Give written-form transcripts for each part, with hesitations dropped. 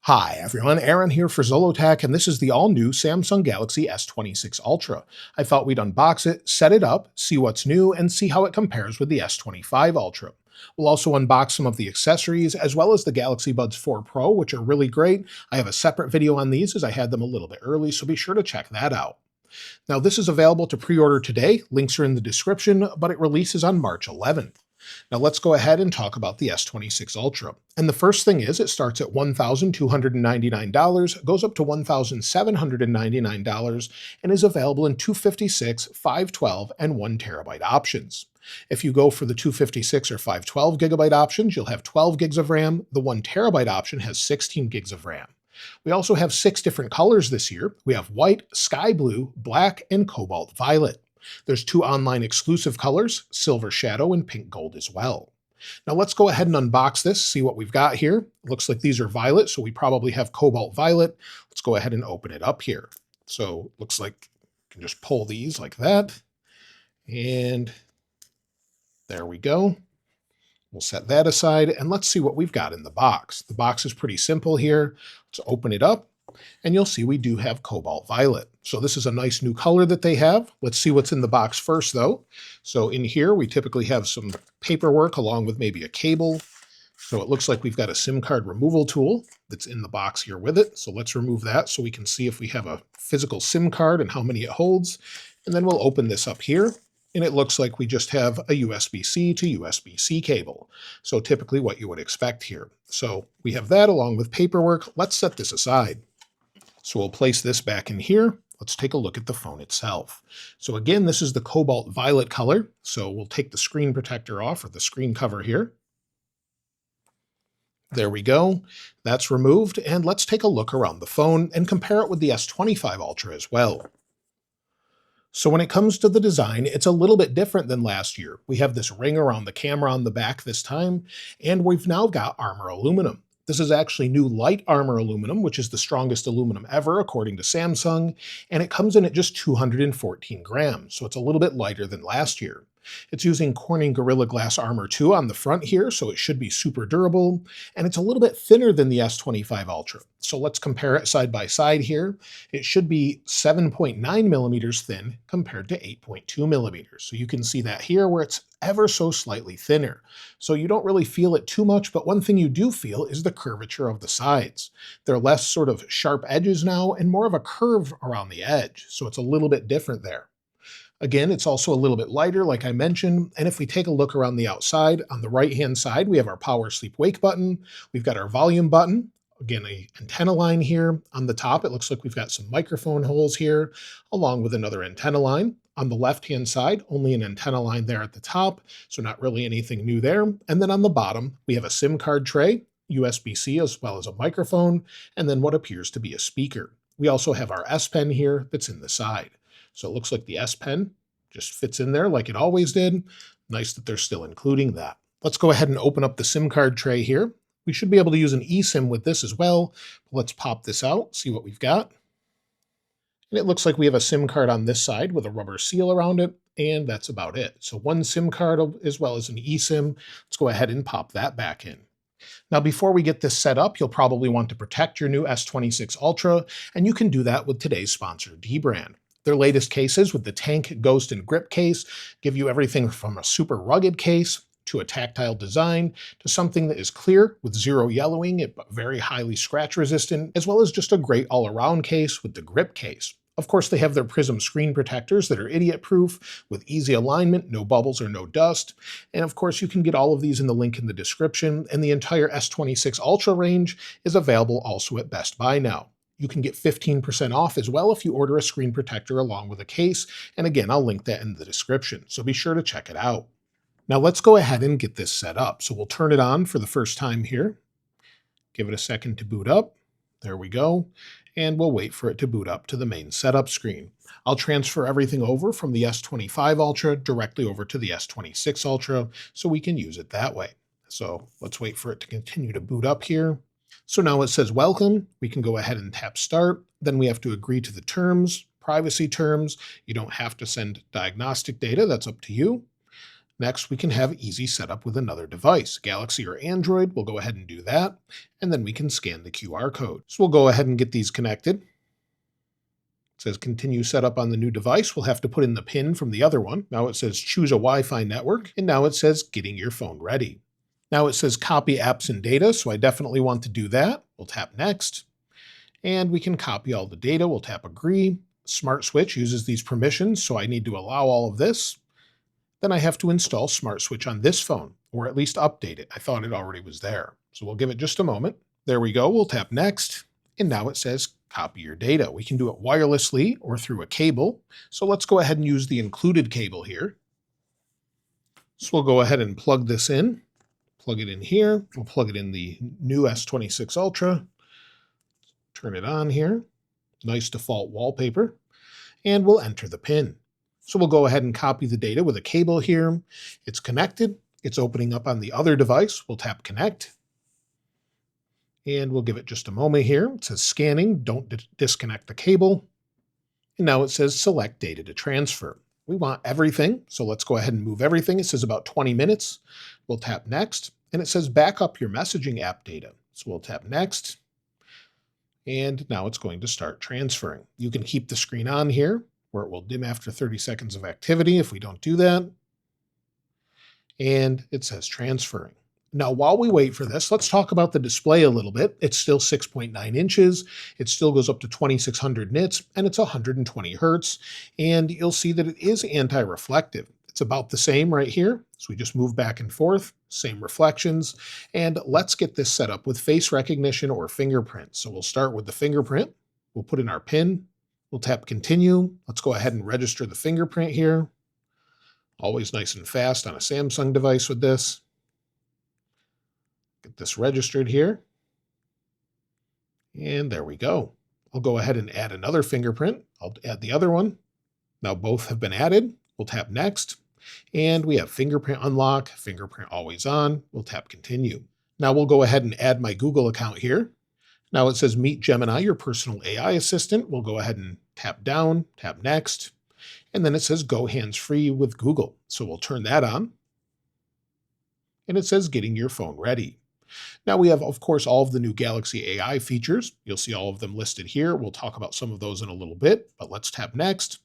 Hi everyone, Aaron here for Zollotech, and this is the all-new Samsung Galaxy S26 Ultra. I thought we'd unbox it, set it up, see what's new, and see how it compares with the S25 Ultra. We'll also unbox some of the accessories, as well as the Galaxy Buds 4 Pro, which are really great. I have a separate video on these as I had them a little bit early, so be sure to check that out. Now this is available to pre-order today, links are in the description, but it releases on March 11th. Now let's go ahead and talk about the S26 Ultra. And the first thing is it starts at $1,299, goes up to $1,799, and is available in 256, 512, and 1 terabyte options. If you go for the 256 or 512 gigabyte options, you'll have 12 gigs of RAM. The 1 terabyte option has 16 gigs of RAM. We also have 6 different colors this year. We have white, sky blue, black, and cobalt violet. There's 2 online exclusive colors, silver shadow and pink gold as well. Now let's go ahead and unbox this, see what we've got here. It looks like these are violet, so we probably have cobalt violet. Let's go ahead and open it up here. So looks like you can just pull these like that. And there we go. We'll set that aside and let's see what we've got in the box. The box is pretty simple here. Let's open it up and you'll see we do have cobalt violet. So this is a nice new color that they have. Let's see what's in the box first though. So in here, we typically have some paperwork along with maybe a cable. So it looks like we've got a SIM card removal tool that's in the box here with it. So let's remove that so we can see if we have a physical SIM card and how many it holds. And then we'll open this up here. And it looks like we just have a USB-C to USB-C cable. So typically what you would expect here. So we have that along with paperwork. Let's set this aside. So we'll place this back in here. Let's take a look at the phone itself. So again, this is the cobalt violet color. So we'll take the screen protector off, or the screen cover here. There we go. That's removed. And let's take a look around the phone and compare it with the S25 Ultra as well. So when it comes to the design, it's a little bit different than last year. We have this ring around the camera on the back this time, and we've now got armor aluminum. This is actually new light armor aluminum, which is the strongest aluminum ever, according to Samsung, and it comes in at just 214 grams, so it's a little bit lighter than last year. It's using Corning Gorilla Glass Armor 2 on the front here, so it should be super durable, and it's a little bit thinner than the S25 Ultra. So let's compare it side by side here. It should be 7.9 millimeters thin compared to 8.2 millimeters. So you can see that here where it's ever so slightly thinner. So you don't really feel it too much, but one thing you do feel is the curvature of the sides. They're less sort of sharp edges now and more of a curve around the edge. So it's a little bit different there. Again, it's also a little bit lighter, like I mentioned, and if we take a look around the outside, on the right-hand side, we have our power sleep wake button. We've got our volume button. Again, a antenna line here. On the top, it looks like we've got some microphone holes here, along with another antenna line. On the left-hand side, only an antenna line there at the top, so not really anything new there. And then on the bottom, we have a SIM card tray, USB-C, as well as a microphone, and then what appears to be a speaker. We also have our S Pen here that's in the side. So it looks like the S Pen just fits in there like it always did. Nice that they're still including that. Let's go ahead and open up the SIM card tray here. We should be able to use an eSIM with this as well. Let's pop this out, see what we've got. And it looks like we have a SIM card on this side with a rubber seal around it, and that's about it. So one SIM card as well as an eSIM. Let's go ahead and pop that back in. Now, before we get this set up, you'll probably want to protect your new S26 Ultra, and you can do that with today's sponsor, dbrand. Their latest cases with the Tank, Ghost, and Grip case give you everything from a super rugged case to a tactile design to something that is clear with zero yellowing but very highly scratch resistant, as well as just a great all-around case with the Grip case. Of course, they have their Prism screen protectors that are idiot-proof with easy alignment, no bubbles or no dust. And of course, you can get all of these in the link in the description, and the entire S26 Ultra range is available also at Best Buy now. You can get 15% off as well if you order a screen protector along with a case, and again, I'll link that in the description, so be sure to check it out. Now let's go ahead and get this set up. So we'll turn it on for the first time here. Give it a second to boot up. There we go. And we'll wait for it to boot up to the main setup screen. I'll transfer everything over from the S25 Ultra directly over to the S26 Ultra so we can use it that way. So let's wait for it to continue to boot up here. So now it says welcome. We can go ahead and tap start. Then we have to agree to the terms, privacy terms. You don't have to send diagnostic data. That's up to you. Next, we can have easy setup with another device. Galaxy or Android, we'll go ahead and do that, and then we can scan the QR code. So we'll go ahead and get these connected. It says continue setup on the new device. We'll have to put in the PIN from the other one. Now it says choose a Wi-Fi network, and now it says getting your phone ready. Now it says copy apps and data, so I definitely want to do that. We'll tap next, and we can copy all the data. We'll tap agree. Smart Switch uses these permissions, so I need to allow all of this. Then I have to install Smart Switch on this phone, or at least update it. I thought it already was there. So we'll give it just a moment. There we go. We'll tap next. And now it says copy your data. We can do it wirelessly or through a cable. So let's go ahead and use the included cable here. So we'll go ahead and plug this in. Plug it in here. We'll plug it in the new S26 Ultra. Turn it on here. Nice default wallpaper. And we'll enter the PIN. So we'll go ahead and copy the data with a cable here. It's connected. It's opening up on the other device. We'll tap connect. And we'll give it just a moment here. It says scanning. Don't disconnect the cable. And now it says select data to transfer. We want everything. So let's go ahead and move everything. It says about 20 minutes. We'll tap next. And it says back up your messaging app data. So we'll tap next. And now it's going to start transferring. You can keep the screen on here, where it will dim after 30 seconds of activity if we don't do that. And it says transferring. Now, while we wait for this, let's talk about the display a little bit. It's still 6.9 inches. It still goes up to 2600 nits, and it's 120 hertz. And you'll see that it is anti-reflective. It's about the same right here. So we just move back and forth, same reflections. And let's get this set up with face recognition or fingerprint. So we'll start with the fingerprint. We'll put in our PIN. We'll tap continue. Let's go ahead and register the fingerprint here. Always nice and fast on a Samsung device with this. Get this registered here. And there we go. I'll go ahead and add another fingerprint. I'll add the other one. Now both have been added. We'll tap next. And we have fingerprint unlock, fingerprint always on. We'll tap continue. Now we'll go ahead and add my Google account here. Now it says meet Gemini, your personal AI assistant. We'll go ahead and tap down, tap next. And then it says go hands-free with Google. So we'll turn that on. And it says getting your phone ready. Now we have, of course, all of the new Galaxy AI features. You'll see all of them listed here. We'll talk about some of those in a little bit, but let's tap next.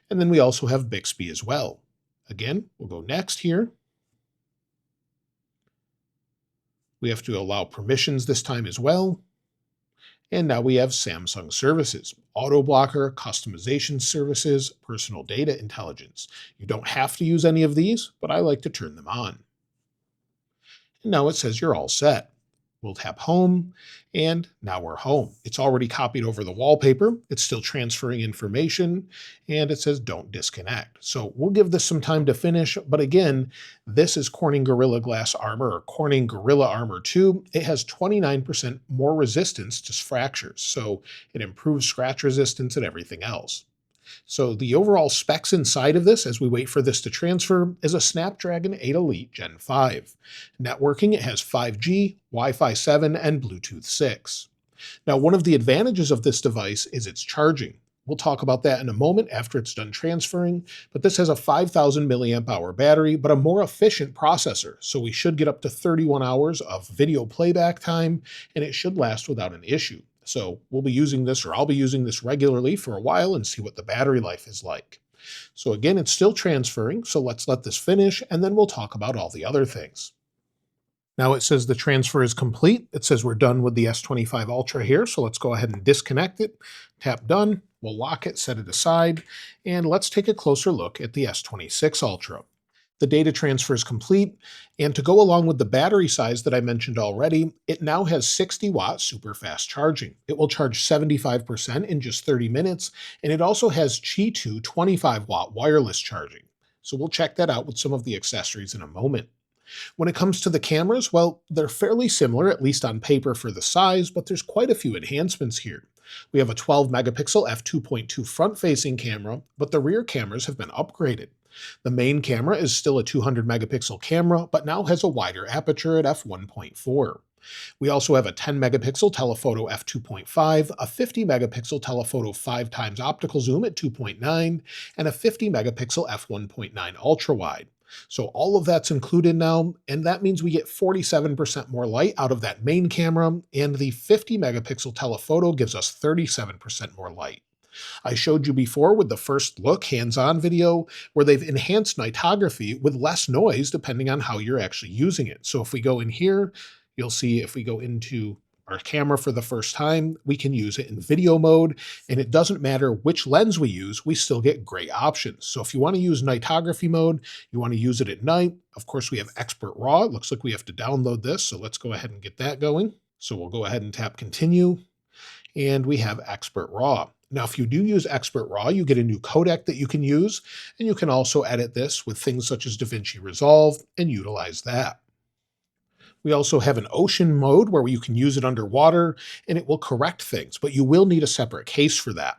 And then we also have Bixby as well. Again, we'll go next here. We have to allow permissions this time as well. And now we have Samsung services, auto blocker, customization services, personal data intelligence. You don't have to use any of these, but I like to turn them on. And now it says you're all set. We'll tap home, and now we're home. It's already copied over the wallpaper. It's still transferring information, and it says don't disconnect. So we'll give this some time to finish, but again, this is Corning Gorilla Glass Armor, or Corning Gorilla Armor 2. It has 29% more resistance to fractures, so it improves scratch resistance and everything else. So the overall specs inside of this, as we wait for this to transfer, is a Snapdragon 8 Elite Gen 5. Networking, it has 5G, Wi-Fi 7, and Bluetooth 6. Now, one of the advantages of this device is its charging. We'll talk about that in a moment after it's done transferring, but this has a 5,000 milliamp hour battery, but a more efficient processor. So we should get up to 31 hours of video playback time, and it should last without an issue. So we'll be using this, or I'll be using this regularly for a while and see what the battery life is like. So again, it's still transferring, so let's let this finish, and then we'll talk about all the other things. Now it says the transfer is complete. It says we're done with the S25 Ultra here, so let's go ahead and disconnect it. Tap done, we'll lock it, set it aside, and let's take a closer look at the S26 Ultra. The data transfer is complete, and to go along with the battery size that I mentioned already, it now has 60-watt super fast charging. It will charge 75% in just 30 minutes, and it also has Qi 2 25-watt wireless charging. So we'll check that out with some of the accessories in a moment. When it comes to the cameras, well, they're fairly similar, at least on paper for the size, but there's quite a few enhancements here. We have a 12-megapixel f2.2 front-facing camera, but the rear cameras have been upgraded. The main camera is still a 200-megapixel camera, but now has a wider aperture at f1.4. We also have a 10-megapixel telephoto f2.5, a 50-megapixel telephoto 5x optical zoom at 2.9, and a 50-megapixel f1.9 ultra-wide. So all of that's included now, and that means we get 47% more light out of that main camera, and the 50 megapixel telephoto gives us 37% more light. I showed you before with the first look hands-on video where they've enhanced nightography with less noise depending on how you're actually using it. So if we go in here, you'll see if we go into our camera for the first time, we can use it in video mode, and it doesn't matter which lens we use, we still get great options. So if you want to use nightography mode, you want to use it at night, of course we have Expert RAW. It looks like we have to download this, so let's go ahead and get that going. So we'll go ahead and tap continue, and we have Expert RAW. Now, if you do use Expert RAW, you get a new codec that you can use, and you can also edit this with things such as DaVinci Resolve and utilize that. We also have an ocean mode where you can use it underwater and it will correct things, but you will need a separate case for that.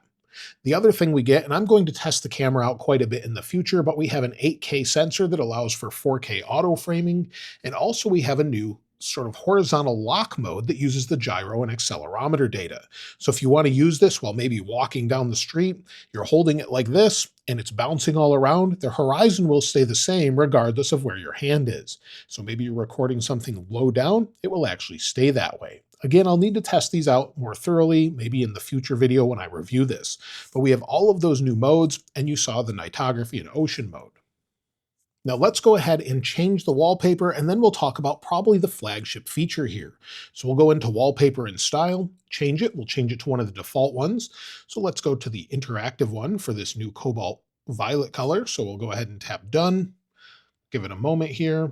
The other thing we get, and I'm going to test the camera out quite a bit in the future, but we have an 8K sensor that allows for 4K auto framing, and also we have a new sort of horizontal lock mode that uses the gyro and accelerometer data. So if you want to use this while maybe walking down the street, you're holding it like this and it's bouncing all around, the horizon will stay the same regardless of where your hand is. So maybe you're recording something low down, it will actually stay that way. Again, I'll need to test these out more thoroughly, maybe in the future video when I review this. But we have all of those new modes, and you saw the nightography and ocean mode. Now let's go ahead and change the wallpaper, and then we'll talk about probably the flagship feature here. So we'll go into wallpaper and style, change it. We'll change it to one of the default ones. So let's go to the interactive one for this new cobalt violet color. So we'll go ahead and tap done, give it a moment here,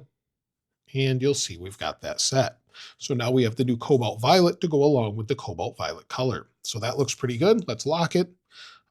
and you'll see we've got that set. So now we have the new cobalt violet to go along with the cobalt violet color. So that looks pretty good. Let's lock it,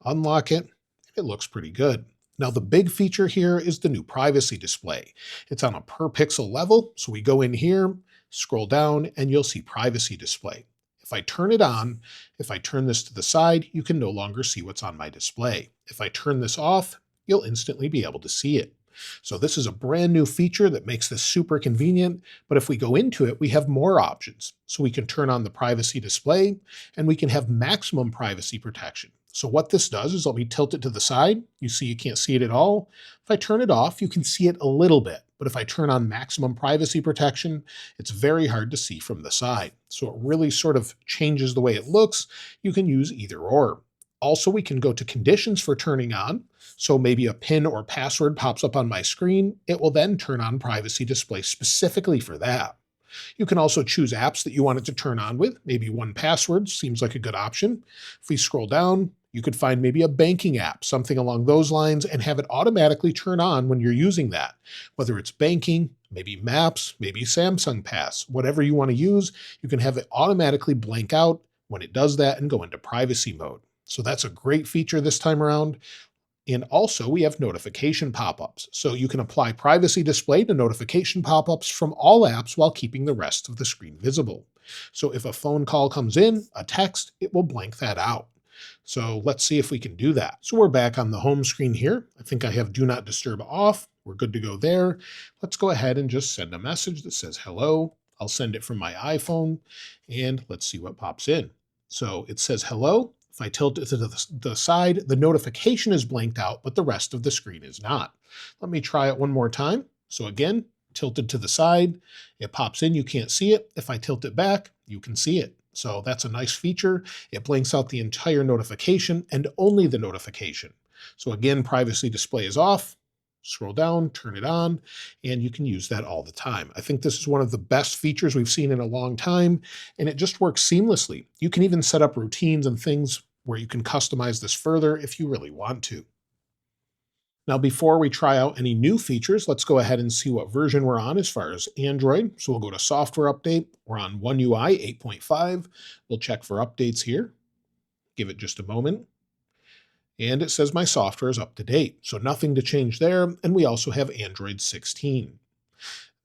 unlock it. It looks pretty good. Now the big feature here is the new privacy display. It's on a per pixel level. So we go in here, scroll down, and you'll see privacy display. If I turn it on, if I turn this to the side, you can no longer see what's on my display. If I turn this off, you'll instantly be able to see it. So this is a brand new feature that makes this super convenient, but if we go into it, we have more options. So we can turn on the privacy display and we can have maximum privacy protection. So what this does is let me tilt it to the side. You see you can't see it at all. If I turn it off, you can see it a little bit, but if I turn on maximum privacy protection, it's very hard to see from the side. So it really sort of changes the way it looks. You can use either or. Also, we can go to conditions for turning on. So maybe a PIN or password pops up on my screen. It will then turn on privacy display specifically for that. You can also choose apps that you want it to turn on with. Maybe 1Password seems like a good option. If we scroll down, you could find maybe a banking app, something along those lines, and have it automatically turn on when you're using that. Whether it's banking, maybe maps, maybe Samsung Pass, whatever you want to use, you can have it automatically blank out when it does that and go into privacy mode. So that's a great feature this time around. And also we have notification pop-ups. So you can apply privacy display to notification pop-ups from all apps while keeping the rest of the screen visible. So if a phone call comes in, a text, it will blank that out. So let's see if we can do that. So we're back on the home screen here. I think I have Do Not Disturb off. We're good to go there. Let's go ahead and just send a message that says hello. I'll send it from my iPhone and let's see what pops in. So it says hello. If I tilt it to the side, the notification is blanked out, but the rest of the screen is not. Let me try it one more time. So again, tilted to the side, it pops in, you can't see it. If I tilt it back, you can see it. So that's a nice feature. It blanks out the entire notification and only the notification. So again, privacy display is off. Scroll down, turn it on, and you can use that all the time. I think this is one of the best features we've seen in a long time, and it just works seamlessly. You can even set up routines and things where you can customize this further if you really want to. Now, before we try out any new features, let's go ahead and see what version we're on as far as Android. So we'll go to Software Update. We're on OneUI 8.5. We'll check for updates here. Give it just a moment. And it says my software is up to date. So nothing to change there. And we also have Android 16.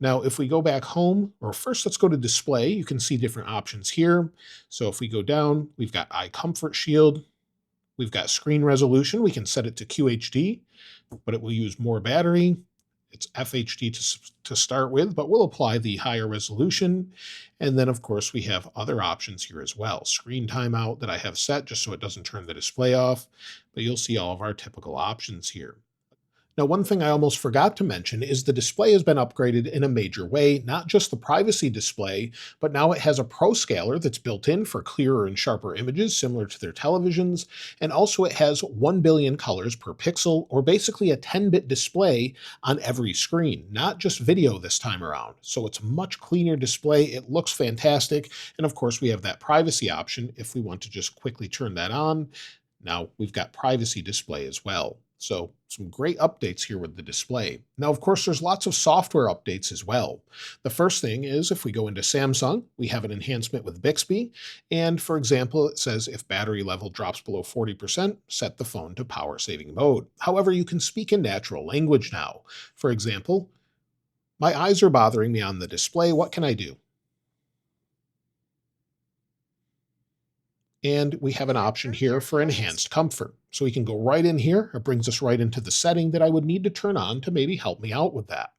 Now, if we go back home, or first let's go to display, you can see different options here. So if we go down, we've got Eye Comfort Shield. We've got screen resolution. We can set it to QHD, but it will use more battery. It's FHD to start with, but we'll apply the higher resolution. And then, of course, we have other options here as well. Screen timeout that I have set just so it doesn't turn the display off, but you'll see all of our typical options here. Now, one thing I almost forgot to mention is the display has been upgraded in a major way, not just the privacy display, but now it has a pro scaler that's built in for clearer and sharper images similar to their televisions, and also it has 1 billion colors per pixel, or basically a 10-bit display on every screen, not just video this time around. So it's a much cleaner display, it looks fantastic, and of course we have that privacy option if we want to just quickly turn that on. Now we've got privacy display as well. So some great updates here with the display. Now, of course, there's lots of software updates as well. The first thing is if we go into Samsung, we have an enhancement with Bixby. And for example, it says if battery level drops below 40%, set the phone to power saving mode. However, you can speak in natural language now. For example, my eyes are bothering me on the display. What can I do? And we have an option Improve here your for voice. enhanced comfort. So we can go right in here. It brings us right into the setting that I would need to turn on to maybe help me out with that.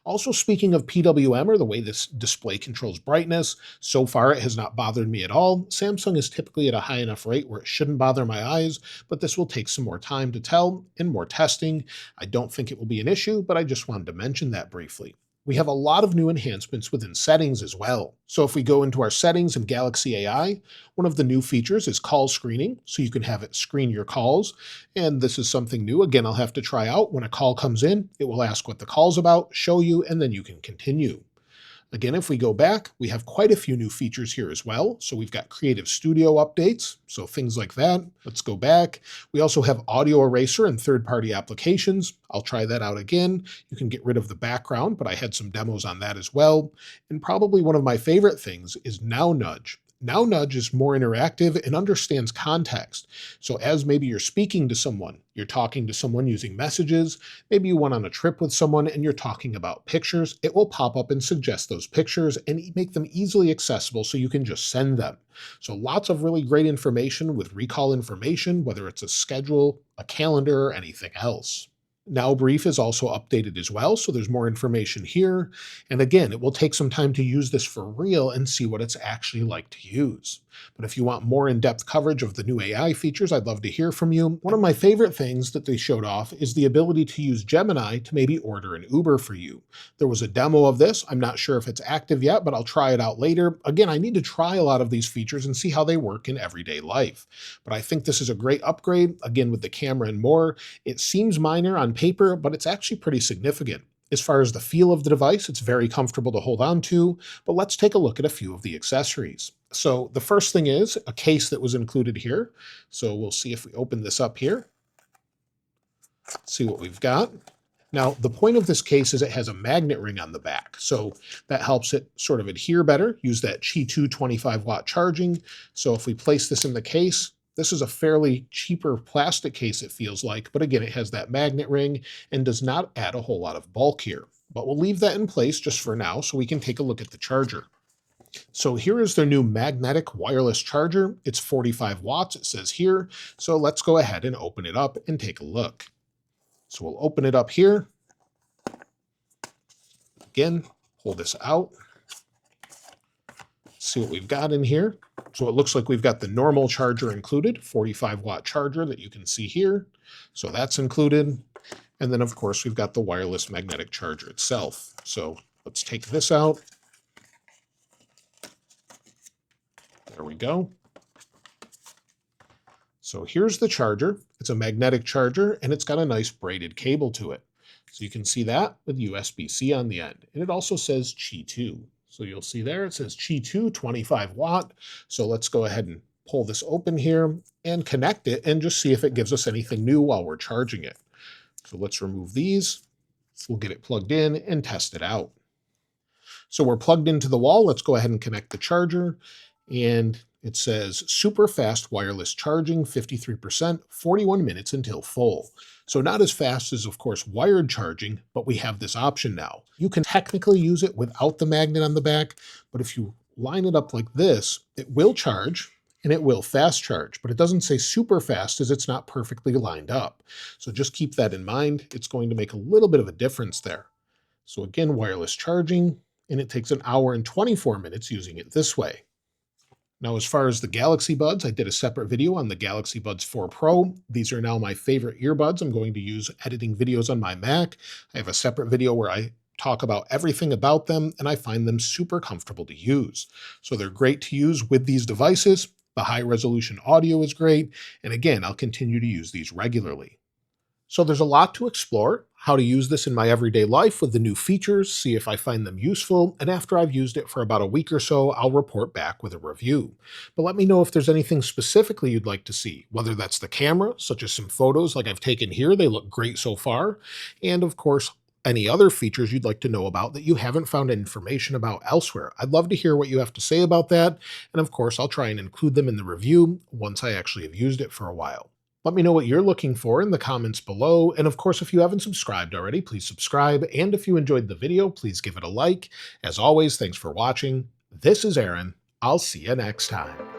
Also, speaking of PWM, or the way this display controls brightness, so far it has not bothered me at all. Samsung is typically at a high enough rate where it shouldn't bother my eyes, but this will take some more time to tell and more testing. I don't think it will be an issue, but I just wanted to mention that briefly. We have a lot of new enhancements within settings as well. So if we go into our settings in Galaxy AI, one of the new features is call screening, so you can have it screen your calls. And this is something new. Again, I'll have to try out. When a call comes in, it will ask what the call's about, show you, and then you can continue. Again, if we go back, we have quite a few new features here as well. So we've got Creative Studio updates, so things like that. Let's go back. We also have Audio Eraser and third-party applications. I'll try that out again. You can get rid of the background, but I had some demos on that as well. And probably one of my favorite things is Now Nudge. Now Nudge is more interactive and understands context. So as maybe you're speaking to someone, you're talking to someone using messages, maybe you went on a trip with someone and you're talking about pictures, it will pop up and suggest those pictures and make them easily accessible so you can just send them. So lots of really great information with recall information, whether it's a schedule, a calendar, or anything else. Now Brief is also updated as well, so there's more information here. And again, it will take some time to use this for real and see what it's actually like to use. But if you want more in-depth coverage of the new AI features, I'd love to hear from you. One of my favorite things that they showed off is the ability to use Gemini to maybe order an Uber for you. There was a demo of this. I'm not sure if it's active yet, but I'll try it out later. Again, I need to try a lot of these features and see how they work in everyday life. But I think this is a great upgrade, again, with the camera and more. It seems minor on paper, but it's actually pretty significant. As far as the feel of the device, it's very comfortable to hold on to, but let's take a look at a few of the accessories. So the first thing is a case that was included here. So we'll see if we open this up here, see what we've got. Now, the point of this case is it has a magnet ring on the back, so that helps it sort of adhere better, use that Qi 2 25-watt charging. So if we place this in the case, this is a fairly cheaper plastic case, it feels like, but again, it has that magnet ring and does not add a whole lot of bulk here. But we'll leave that in place just for now so we can take a look at the charger. So here is their new magnetic wireless charger. It's 45 watts, it says here. So let's go ahead and open it up and take a look. So we'll open it up here. Again, pull this out. See what we've got in here. So it looks like we've got the normal charger included, 45-watt charger that you can see here. So that's included. And then, of course, we've got the wireless magnetic charger itself. So let's take this out. There we go. So here's the charger. It's a magnetic charger, and it's got a nice braided cable to it. So you can see that with USB-C on the end. And it also says Qi 2. So you'll see there, it says Qi 2 25 watt. So let's go ahead and pull this open here and connect it and just see if it gives us anything new while we're charging it. So let's remove these. We'll get it plugged in and test it out. So we're plugged into the wall. Let's go ahead and connect the charger. And it says super fast wireless charging, 53%, 41 minutes until full. So not as fast as, of course, wired charging, but we have this option now. You can technically use it without the magnet on the back, but if you line it up like this, it will charge and it will fast charge, but it doesn't say super fast as it's not perfectly lined up. So just keep that in mind. It's going to make a little bit of a difference there. So again, wireless charging, and it takes an hour and 24 minutes using it this way. Now, as far as the Galaxy Buds, I did a separate video on the Galaxy Buds 4 Pro. These are now my favorite earbuds I'm going to use editing videos on my Mac. I have a separate video where I talk about everything about them, and I find them super comfortable to use. So they're great to use with these devices. The high resolution audio is great. And again, I'll continue to use these regularly. So there's a lot to explore, how to use this in my everyday life with the new features, see if I find them useful, and after I've used it for about a week or so, I'll report back with a review. But let me know if there's anything specifically you'd like to see, whether that's the camera, such as some photos like I've taken here, they look great so far, and of course, any other features you'd like to know about that you haven't found information about elsewhere. I'd love to hear what you have to say about that, and of course, I'll try and include them in the review once I actually have used it for a while. Let me know what you're looking for in the comments below, and of course, if you haven't subscribed already, please subscribe, and if you enjoyed the video, please give it a like. As always, thanks for watching. This is Aaron. I'll see you next time.